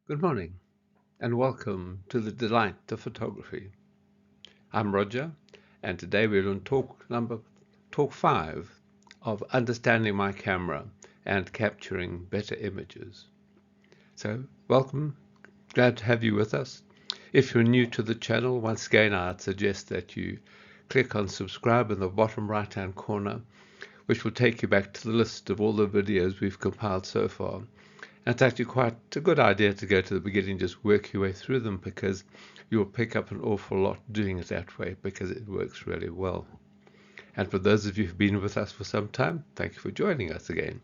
Good morning and welcome to the delight of photography. I'm Roger and today we're on talk 5 of understanding my camera and capturing better images. So welcome, glad to have you with us. If you're new to the channel, once again I'd suggest that you click on subscribe in the bottom right hand corner, which will take you back to the list of all the videos we've compiled so far. It's actually quite a good idea to go to the beginning and just work your way through them, because you'll pick up an awful lot doing it that way because it works really well. And for those of you who've been with us for some time, thank you for joining us again.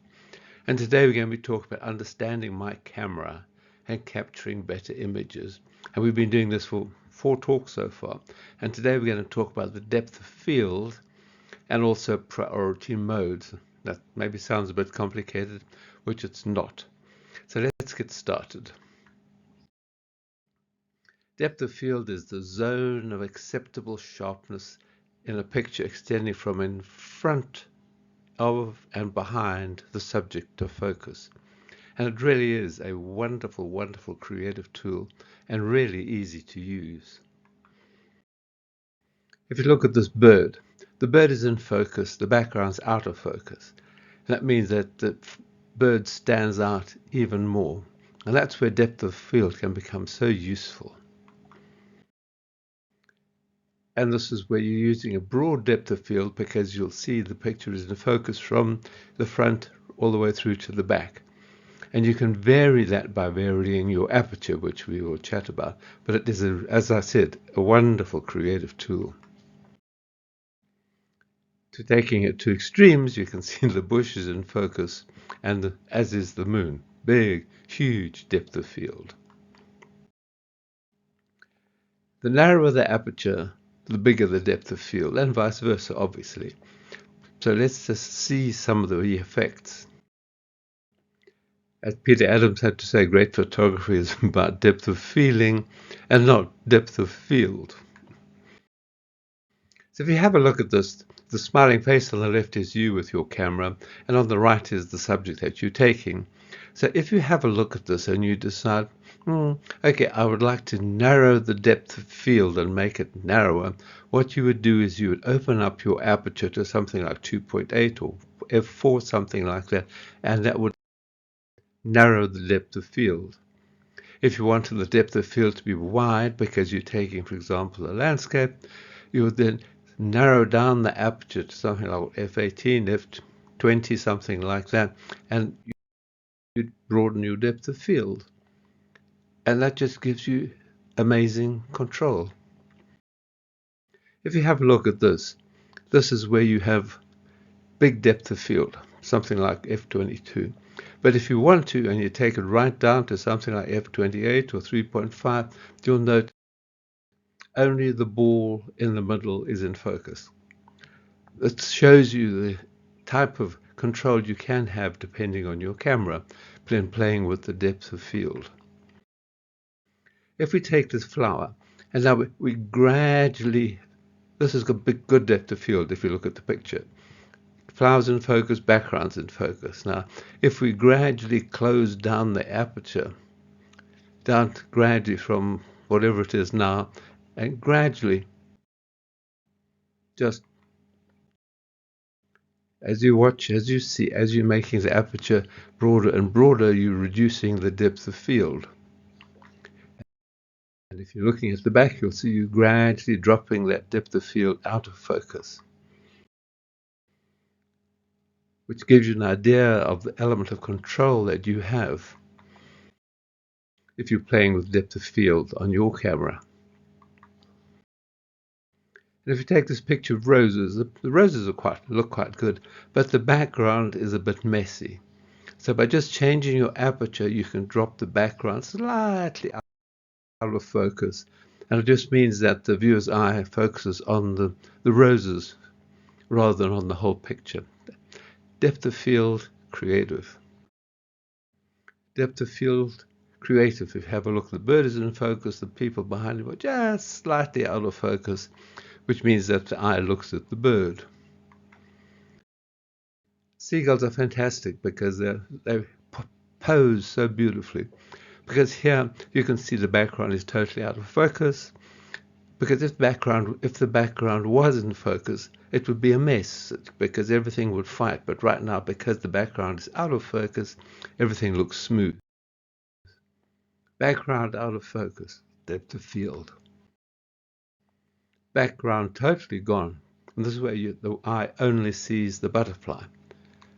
And today we're going to be talking about understanding my camera and capturing better images. And we've been doing this for 4 talks so far. And today we're going to talk about the depth of field and also priority modes. That maybe sounds a bit complicated, which it's not. So let's get started. Depth of field is the zone of acceptable sharpness in a picture extending from in front of and behind the subject of focus. And it really is a wonderful, wonderful creative tool and really easy to use. If you look at this bird, the bird is in focus, the background's out of focus. That means that the bird stands out even more. And that's where depth of field can become so useful. And this is where you're using a broad depth of field, because you'll see the picture is in focus from the front all the way through to the back. And you can vary that by varying your aperture, which we will chat about. But it is, as I said, a wonderful creative tool. To taking it to extremes, you can see the bush is in focus, and as is the moon. Big, huge depth of field. The narrower the aperture, the bigger the depth of field, and vice versa, obviously. So let's just see some of the effects. As Peter Adams had to say, great photography is about depth of feeling and not depth of field. So if you have a look at this, the smiling face on the left is you with your camera, and on the right is the subject that you're taking. So if you have a look at this and you decide, okay, I would like to narrow the depth of field and make it narrower, what you would do is you would open up your aperture to something like 2.8 or f4, something like that, and that would narrow the depth of field. If you wanted the depth of field to be wide because you're taking, for example, a landscape, you would then narrow down the aperture to something like f18, f20, something like that, and you'd broaden your depth of field. And that just gives you amazing control. If you have a look at this, this is where you have big depth of field, something like f22. But if you want to, and you take it right down to something like f28 or 3.5, you'll note only the ball in the middle is in focus. It shows you the type of control you can have depending on your camera when playing with the depth of field. If we take this flower, and now we gradually, this has got good depth of field if you look at the picture. Flowers in focus, backgrounds in focus. Now, if we gradually close down the aperture, down gradually from whatever it is now, and gradually, just as you watch, as you see, as you're making the aperture broader and broader, you're reducing the depth of field. And if you're looking at the back, you'll see you gradually dropping that depth of field out of focus, which gives you an idea of the element of control that you have if you're playing with depth of field on your camera. And if you take this picture of roses, the roses look quite good, but the background is a bit messy. So by just changing your aperture, you can drop the background slightly out of focus. And it just means that the viewer's eye focuses on the roses rather than on the whole picture. Depth of field, creative. Depth of field, creative. If you have a look, the bird is in focus, the people behind him are just slightly out of focus, which means that the eye looks at the bird. Seagulls are fantastic because they pose so beautifully. because here you can see the background is totally out of focus. Because if the background was in focus, it would be a mess because everything would fight. But right now, because the background is out of focus, everything looks smooth. Background out of focus, depth of field. Background totally gone. And this is where the eye only sees the butterfly,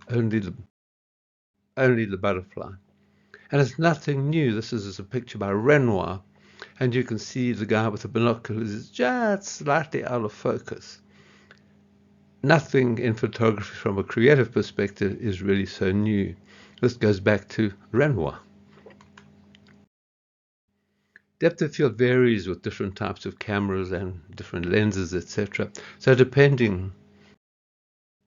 only the butterfly. And it's nothing new. This is a picture by Renoir, and you can see the guy with the binoculars is just slightly out of focus. Nothing in photography from a creative perspective is really so new. This goes back to Renoir. Depth of field varies with different types of cameras and different lenses, etc. So depending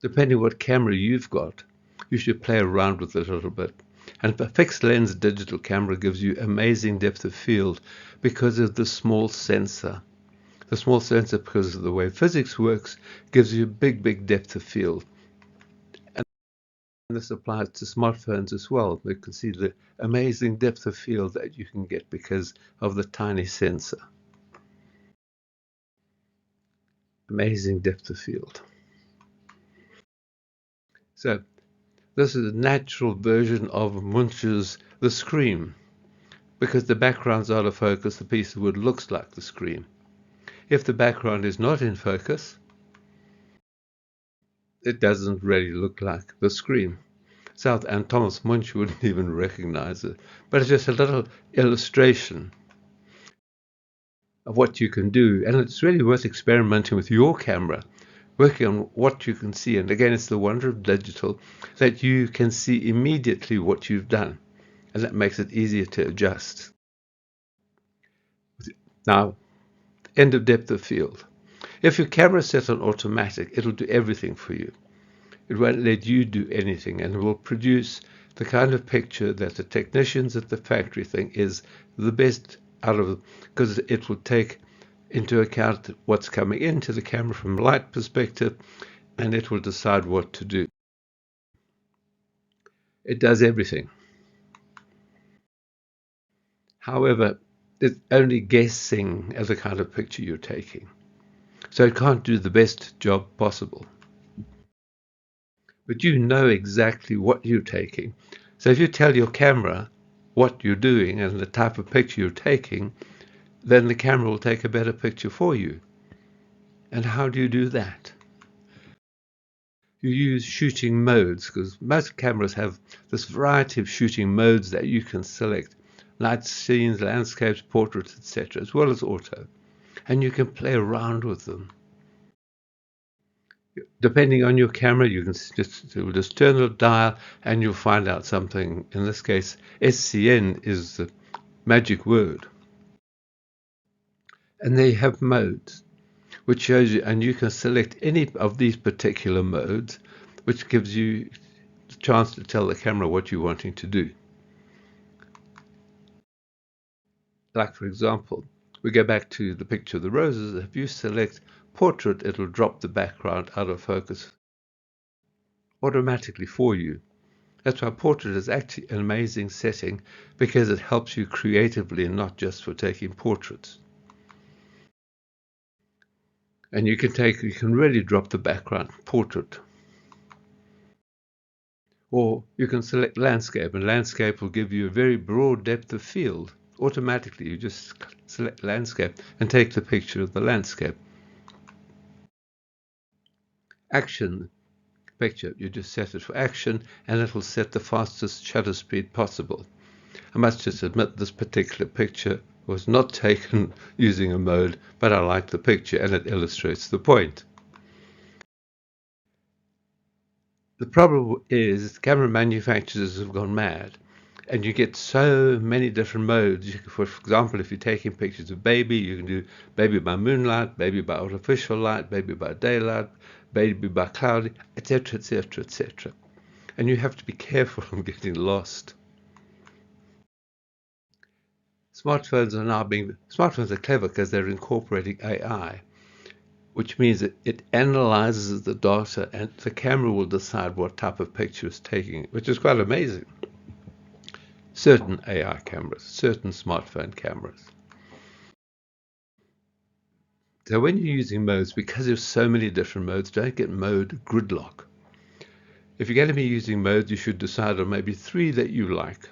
what camera you've got, you should play around with it a little bit. And a fixed lens digital camera gives you amazing depth of field because of the small sensor. The small sensor, because of the way physics works, gives you big depth of field. And this applies to smartphones as well. You can see the amazing depth of field that you can get because of the tiny sensor. Amazing depth of field. So this is a natural version of Munch's The Scream. Because the background's out of focus, the piece of wood looks like the scream. If the background is not in focus, it doesn't really look like the scream. And Thomas Munch wouldn't even recognize it. But it's just a little illustration of what you can do. And it's really worth experimenting with your camera, working on what you can see. And again, it's the wonder of digital that you can see immediately what you've done. And that makes it easier to adjust. Now, end of depth of field. If your camera is set on automatic, it'll do everything for you. It won't let you do anything, and it will produce the kind of picture that the technicians at the factory think is the best out of it, because it will take into account what's coming into the camera from a light perspective, and it will decide what to do. It does everything. However, it's only guessing at the kind of picture you're taking. So it can't do the best job possible. But you know exactly what you're taking. So if you tell your camera what you're doing and the type of picture you're taking, then the camera will take a better picture for you. And how do you do that? You use shooting modes, because most cameras have this variety of shooting modes that you can select. Night scenes, landscapes, portraits, etc., as well as auto. And you can play around with them. Depending on your camera, you can just turn the dial and you'll find out something. In this case, SCN is the magic word. And they have modes, which shows you, and you can select any of these particular modes, which gives you the chance to tell the camera what you're wanting to do. Like, for example, we go back to the picture of the roses. If you select portrait, it'll drop the background out of focus automatically for you. That's why portrait is actually an amazing setting, because it helps you creatively and not just for taking portraits. And you can really drop the background portrait. Or you can select landscape, and landscape will give you a very broad depth of field. Automatically, you just select landscape and take the picture of the landscape. Action picture, you just set it for action, and it will set the fastest shutter speed possible. I must just admit this particular picture was not taken using a mode, but I like the picture and it illustrates the point. The problem is camera manufacturers have gone mad, and you get so many different modes. For example, if you're taking pictures of baby, you can do baby by moonlight, baby by artificial light, baby by daylight, baby by cloudy, etc., etc., etc. And you have to be careful of getting lost. Smartphones are clever because they're incorporating AI, which means that it analyzes the data and the camera will decide what type of picture it's taking, which is quite amazing. certain AI cameras, certain smartphone cameras. So when you're using modes, because there's so many different modes, don't get mode gridlock. If you're going to be using modes, you should decide on maybe 3 that you like.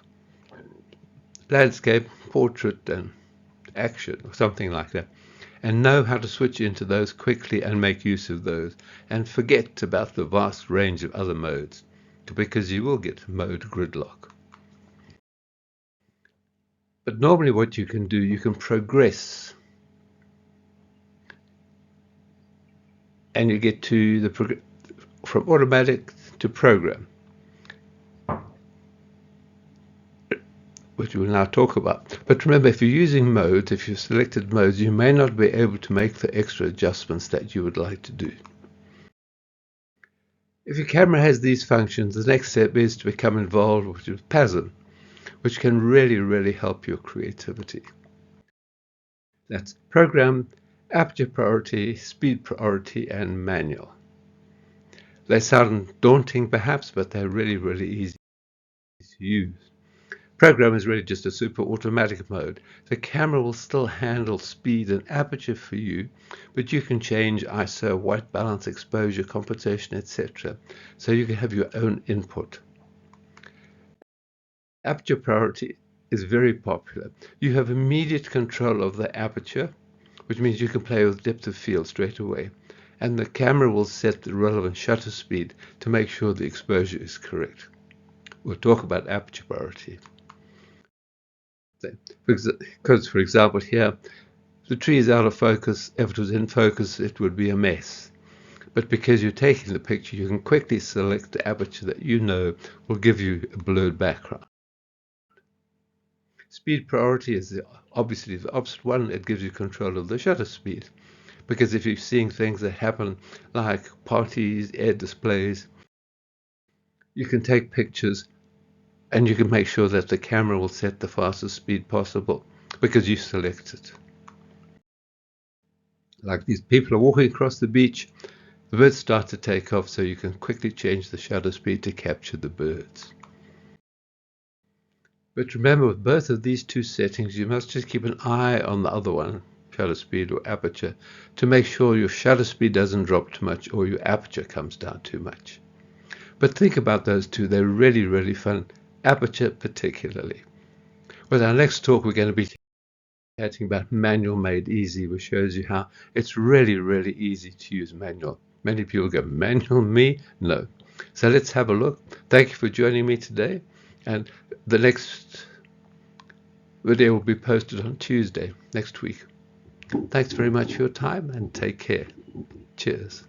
Landscape, portrait, and action, or something like that. And know how to switch into those quickly and make use of those. And forget about the vast range of other modes, because you will get mode gridlock. But normally what you can do, you can progress. And you get to the from automatic to program, which we'll now talk about. But remember, if you're using modes, if you've selected modes, you may not be able to make the extra adjustments that you would like to do. If your camera has these functions, the next step is to become involved with PASM, which can really help your creativity. That's program, aperture priority, speed priority, and manual. They sound daunting perhaps, but they're really easy to use. Program is really just a super automatic mode. The camera will still handle speed and aperture for you, but you can change ISO, white balance, exposure, composition, etc. So you can have your own input. Aperture priority is very popular. You have immediate control of the aperture, which means you can play with depth of field straight away. And the camera will set the relevant shutter speed to make sure the exposure is correct. We'll talk about aperture priority. Because, for example, here, the tree is out of focus. If it was in focus, it would be a mess. But because you're taking the picture, you can quickly select the aperture that you know will give you a blurred background. Speed priority is obviously the opposite one. It gives you control of the shutter speed. Because if you're seeing things that happen like parties, air displays, you can take pictures and you can make sure that the camera will set the fastest speed possible because you select it. Like these people are walking across the beach, the birds start to take off, so you can quickly change the shutter speed to capture the birds. But remember, with both of these two settings, you must just keep an eye on the other one, shutter speed or aperture, to make sure your shutter speed doesn't drop too much or your aperture comes down too much. But think about those two. They're really fun, aperture particularly. With our next talk, we're going to be chatting about manual made easy, which shows you how it's really easy to use manual. Many people go, manual me? No. So let's have a look. Thank you for joining me today. And the next video will be posted on Tuesday next week. Thanks very much for your time and take care. Cheers.